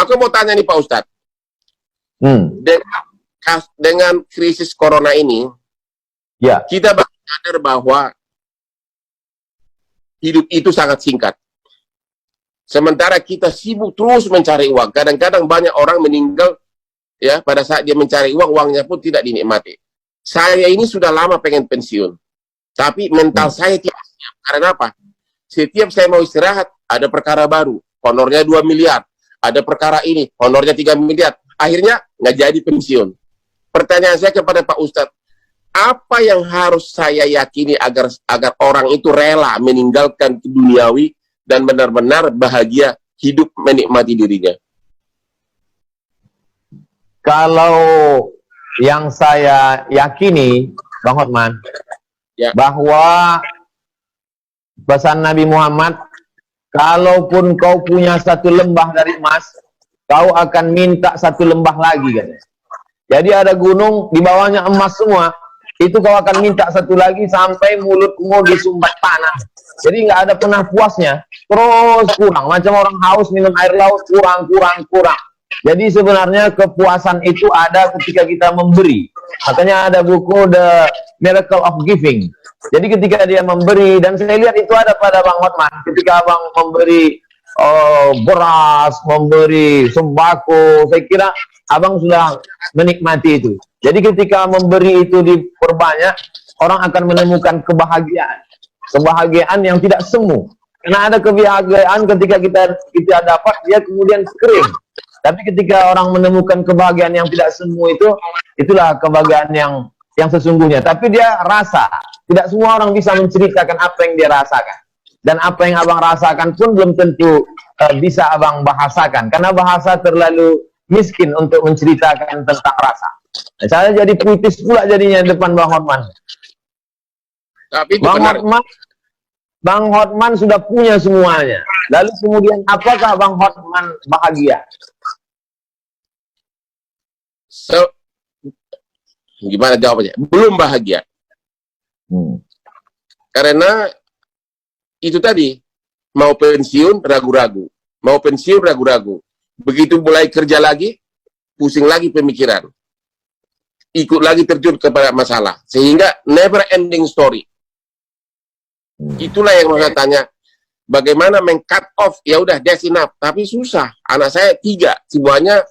Aku mau tanya nih Pak Ustadz, dengan krisis corona ini, kita baru sadar bahwa hidup itu sangat singkat. Sementara kita sibuk terus mencari uang. Kadang-kadang banyak orang meninggal ya pada saat dia mencari uang, uangnya pun tidak dinikmati. Saya ini sudah lama pengen pensiun, tapi mental saya tidak siap. Karena apa? Setiap saya mau istirahat, ada perkara baru, honornya 2 miliar. Ada perkara ini, honornya 3 miliar. Akhirnya nggak jadi pensiun. Pertanyaan saya kepada Pak Ustadz, apa yang harus saya yakini agar orang itu rela meninggalkan duniawi dan benar-benar bahagia hidup menikmati dirinya? Kalau yang saya yakini, Bang Hotman, bahwa pesan Nabi Muhammad, kalaupun kau punya 1 lembah dari emas, kau akan minta 1 lembah lagi, katanya. Jadi ada gunung, di bawahnya emas semua, itu kau akan minta 1 lagi sampai mulutmu disumbat panah. Jadi nggak ada pernah puasnya, terus kurang. Macam orang haus minum air laut, kurang. Jadi sebenarnya kepuasan itu ada ketika kita memberi. Makanya ada buku The Miracle of Giving. Jadi ketika dia memberi, dan saya lihat itu ada pada Bang Hotman, ketika Abang memberi beras, memberi sembako, saya kira Abang sudah menikmati itu. Jadi ketika memberi itu diperbanyak, orang akan menemukan kebahagiaan. Kebahagiaan yang tidak semu. Karena ada kebahagiaan ketika kita dapat, dia kemudian kering. Tapi ketika orang menemukan kebahagiaan yang tidak semu itu, itulah kebahagiaan yang sesungguhnya. Tapi dia rasa. Tidak semua orang bisa menceritakan apa yang dia rasakan. Dan apa yang Abang rasakan pun belum tentu bisa Abang bahasakan. Karena bahasa terlalu miskin untuk menceritakan tentang rasa. Nah, saya jadi puitis pula jadinya depan Bang Hotman. Tapi itu Bang Hotman sudah punya semuanya. Lalu kemudian apakah Bang Hotman bahagia? Gimana jawabnya? Belum bahagia. Karena itu tadi, mau pensiun ragu-ragu, mau pensiun ragu-ragu. Begitu mulai kerja lagi, pusing lagi pemikiran, ikut lagi terjun kepada masalah, sehingga never ending story. Itulah yang mau saya tanya, bagaimana meng-cut off? Ya udah, that's enough. Tapi susah. Anak saya 3, semuanya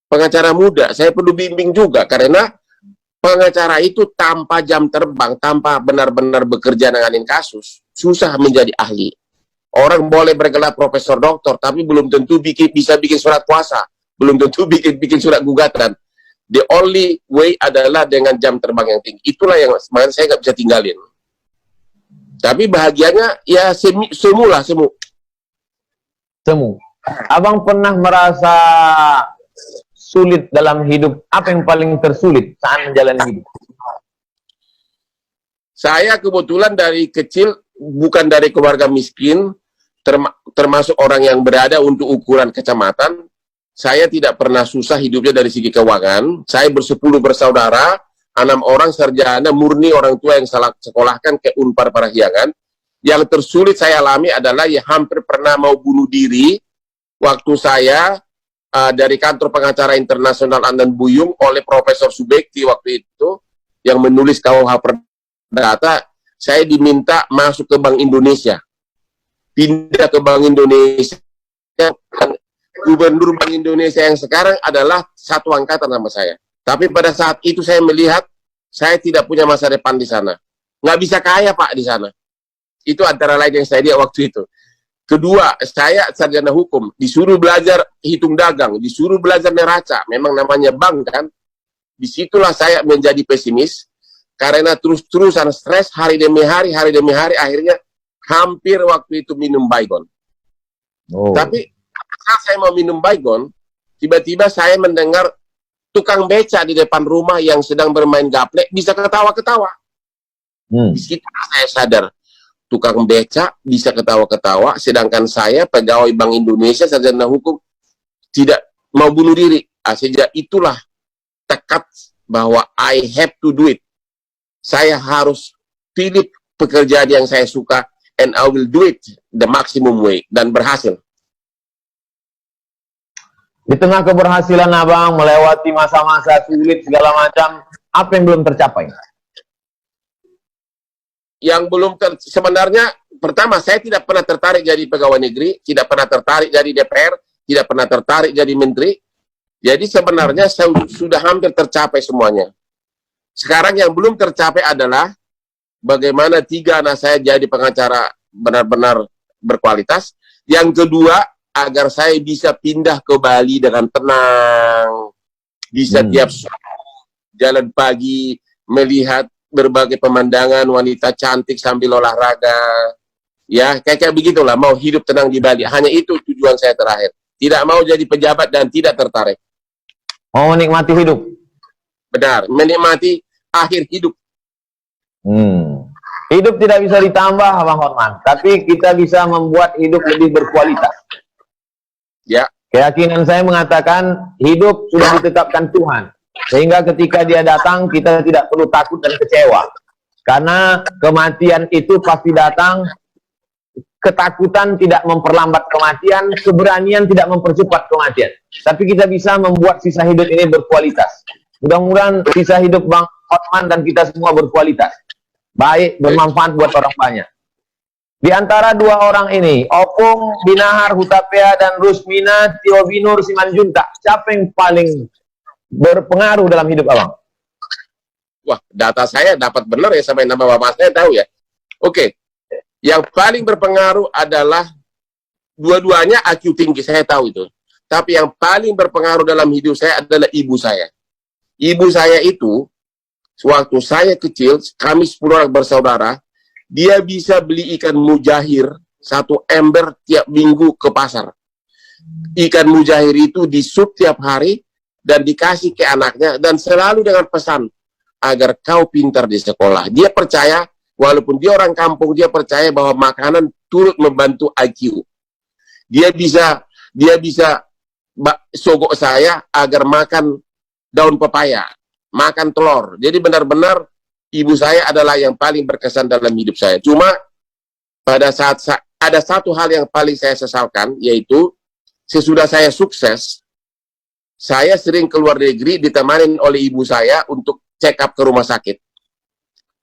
pengacara muda. Saya perlu bimbing juga karena pengacara itu tanpa jam terbang, tanpa benar-benar bekerja nanganin kasus, susah menjadi ahli. Orang boleh bergelar profesor doktor, tapi belum tentu bisa bikin surat kuasa, belum tentu bikin surat gugatan. The only way adalah dengan jam terbang yang tinggi. Itulah yang sebenarnya saya nggak bisa tinggalin. Tapi bahagianya ya semu. Abang pernah merasa sulit dalam hidup? Apa yang paling tersulit saat menjalani hidup? Saya kebetulan dari kecil bukan dari keluarga miskin, termasuk orang yang berada untuk ukuran kecamatan. Saya tidak pernah susah hidupnya dari segi keuangan. Saya bersepuluh bersaudara, 6 orang sarjana murni, orang tua yang salah sekolahkan ke Unpar Parahyangan. Yang tersulit saya alami adalah ya hampir pernah mau bunuh diri waktu saya dari kantor pengacara internasional Andan Buyung oleh Profesor Subekti waktu itu yang menulis KUH Perdata. Saya diminta masuk ke Bank Indonesia, pindah ke Bank Indonesia. Gubernur Bank Indonesia yang sekarang adalah satu angkatan sama saya. Tapi pada saat itu saya melihat saya tidak punya masa depan di sana. Nggak bisa kaya Pak di sana. Itu antara lain yang saya lihat waktu itu. Kedua, saya sarjana hukum, disuruh belajar hitung dagang, disuruh belajar neraca, memang namanya bank kan. Disitulah saya menjadi pesimis, karena terus-terusan stres hari demi hari, akhirnya hampir waktu itu minum baygon. Tapi saat saya mau minum baygon, tiba-tiba saya mendengar tukang beca di depan rumah yang sedang bermain gaplek bisa ketawa-ketawa. Di situ saya sadar, tukang beca bisa ketawa-ketawa, sedangkan saya pegawai Bank Indonesia sarjana hukum tidak mau bunuh diri. Sejak itulah tekad bahwa I have to do it. Saya harus pilih pekerjaan yang saya suka, and I will do it the maximum way, dan berhasil. Di tengah keberhasilan abang melewati masa-masa sulit segala macam, apa yang belum tercapai? Yang belum sebenarnya, pertama, saya tidak pernah tertarik jadi pegawai negeri, tidak pernah tertarik jadi DPR, tidak pernah tertarik jadi menteri. Jadi sebenarnya saya sudah hampir tercapai semuanya. Sekarang yang belum tercapai adalah bagaimana 3 anak saya jadi pengacara benar-benar berkualitas. Yang kedua, agar saya bisa pindah ke Bali dengan tenang. Bisa tiap jalan pagi, melihat berbagai pemandangan, wanita cantik sambil olahraga. Ya, kayak begitulah, mau hidup tenang di Bali. Hanya itu tujuan saya terakhir. Tidak mau jadi pejabat dan tidak tertarik. Mau menikmati hidup? Benar, menikmati akhir hidup. Hidup tidak bisa ditambah, Bang Hotman, tapi kita bisa membuat hidup lebih berkualitas. Ya. Keyakinan saya mengatakan hidup sudah ditetapkan Tuhan, sehingga ketika dia datang kita tidak perlu takut dan kecewa, karena kematian itu pasti datang. Ketakutan tidak memperlambat kematian, keberanian tidak mempercepat kematian. Tapi kita bisa membuat sisa hidup ini berkualitas. Mudah-mudahan sisa hidup Bang Hotman dan kita semua berkualitas, baik, bermanfaat buat orang banyak. Di antara 2 orang ini, Opung Binahar Hutapea dan Rusmina Tiobinur Simanjuntak, siapa yang paling berpengaruh dalam hidup abang? Wah, data saya dapat benar ya, sampai nama bapak saya tahu ya. Oke. Yang paling berpengaruh adalah dua-duanya IQ tinggi, saya tahu itu. Tapi yang paling berpengaruh dalam hidup saya adalah ibu saya. Ibu saya itu, waktu saya kecil, kami 10 orang bersaudara, dia bisa beli ikan mujahir 1 ember tiap minggu ke pasar. Ikan mujahir itu disup tiap hari dan dikasih ke anaknya, dan selalu dengan pesan, agar kau pintar di sekolah. Dia percaya, walaupun dia orang kampung, dia percaya bahwa makanan turut membantu IQ. Dia bisa sogok saya agar makan daun pepaya, makan telur. Jadi benar-benar ibu saya adalah yang paling berkesan dalam hidup saya. Cuma pada saat ada satu hal yang paling saya sesalkan, yaitu sesudah saya sukses, saya sering keluar negeri ditemani oleh ibu saya untuk check up ke rumah sakit.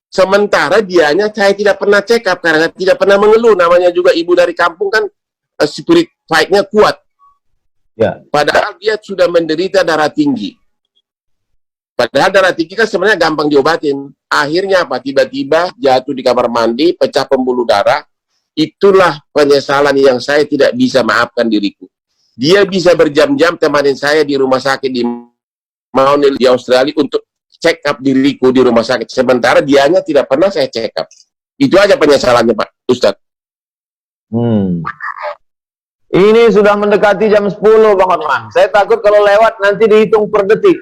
Sementara dianya saya tidak pernah check up karena tidak pernah mengeluh. Namanya juga ibu dari kampung kan, spirit fight-nya kuat. Ya. Padahal dia sudah menderita darah tinggi. Padahal darah tinggi kan sebenarnya gampang diobatin. Akhirnya apa? Tiba-tiba jatuh di kamar mandi, pecah pembuluh darah. Itulah penyesalan yang saya tidak bisa maafkan diriku. Dia bisa berjam-jam temanin saya di rumah sakit di Mount Elizabeth di Australia untuk check up diriku di rumah sakit. Sementara dianya tidak pernah saya check up. Itu aja penyesalannya, Pak Ustadz. Ini sudah mendekati jam 10, Bang Hotman. Saya takut kalau lewat nanti dihitung per detik.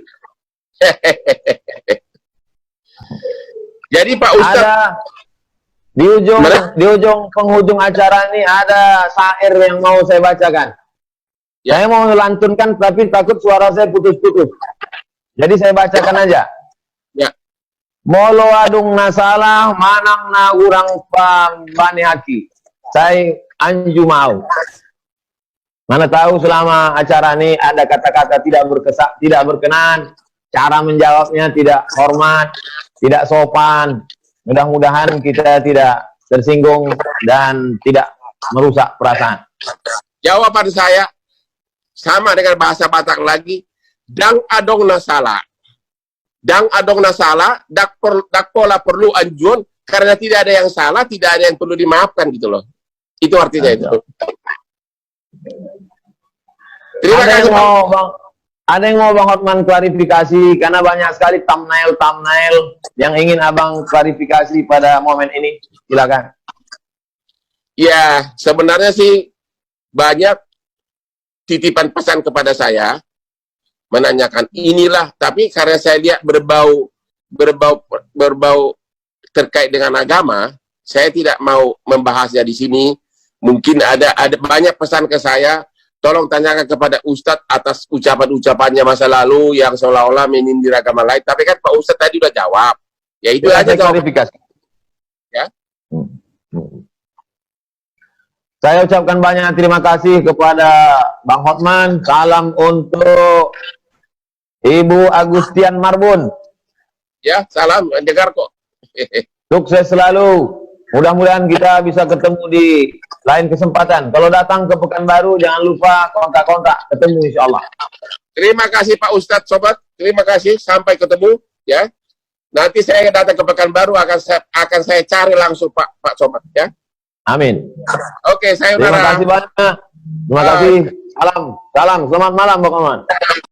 Jadi Pak Ustadz, di ujung penghujung acara ini ada syair yang mau saya bacakan. Ya. Saya mau melantunkan tapi takut suara saya putus-putus. Jadi saya bacakan aja. Ya. Molo adung nasalah manang na urang pambani haki. Saya anju mau. Mana tahu selama acara ini ada kata-kata tidak berkenan, cara menjawabnya tidak hormat, tidak sopan. Mudah-mudahan kita tidak tersinggung dan tidak merusak perasaan. Jawaban saya sama dengan bahasa Batak lagi. Dang adong nasala. Dang adong nasala, dak pola perlu anjuan, karena tidak ada yang salah, tidak ada yang perlu dimaafkan gitu loh. Itu artinya itu. Terima kasih Bang. Ada yang mau Bang Hotman klarifikasi, karena banyak sekali thumbnail yang ingin Abang klarifikasi pada momen ini. Silakan. Ya, sebenarnya sih banyak titipan pesan kepada saya, menanyakan inilah, tapi karena saya lihat berbau terkait dengan agama, saya tidak mau membahasnya di sini. Mungkin ada banyak pesan ke saya, tolong tanyakan kepada Ustadz atas ucapan-ucapannya masa lalu yang seolah-olah menyindir agama lain. Tapi kan Pak Ustadz tadi udah jawab. Ya itu aja klarifikasi. Ya. Saya ucapkan banyak terima kasih kepada Bang Hotman. Salam untuk Ibu Agustian Marbun. Ya, salam, dengar kok. Sukses selalu. Mudah-mudahan kita bisa ketemu di lain kesempatan. Kalau datang ke Pekanbaru, jangan lupa kontak-kontak. Ketemu insya Allah. Terima kasih Pak Ustadz, Sobat. Terima kasih, sampai ketemu. Ya, nanti saya datang ke Pekanbaru, akan saya cari langsung Pak Sobat. Ya. Amin. Oke, saya Terima kasih banyak. Terima kasih. Salam. Selamat malam, Bang Oman.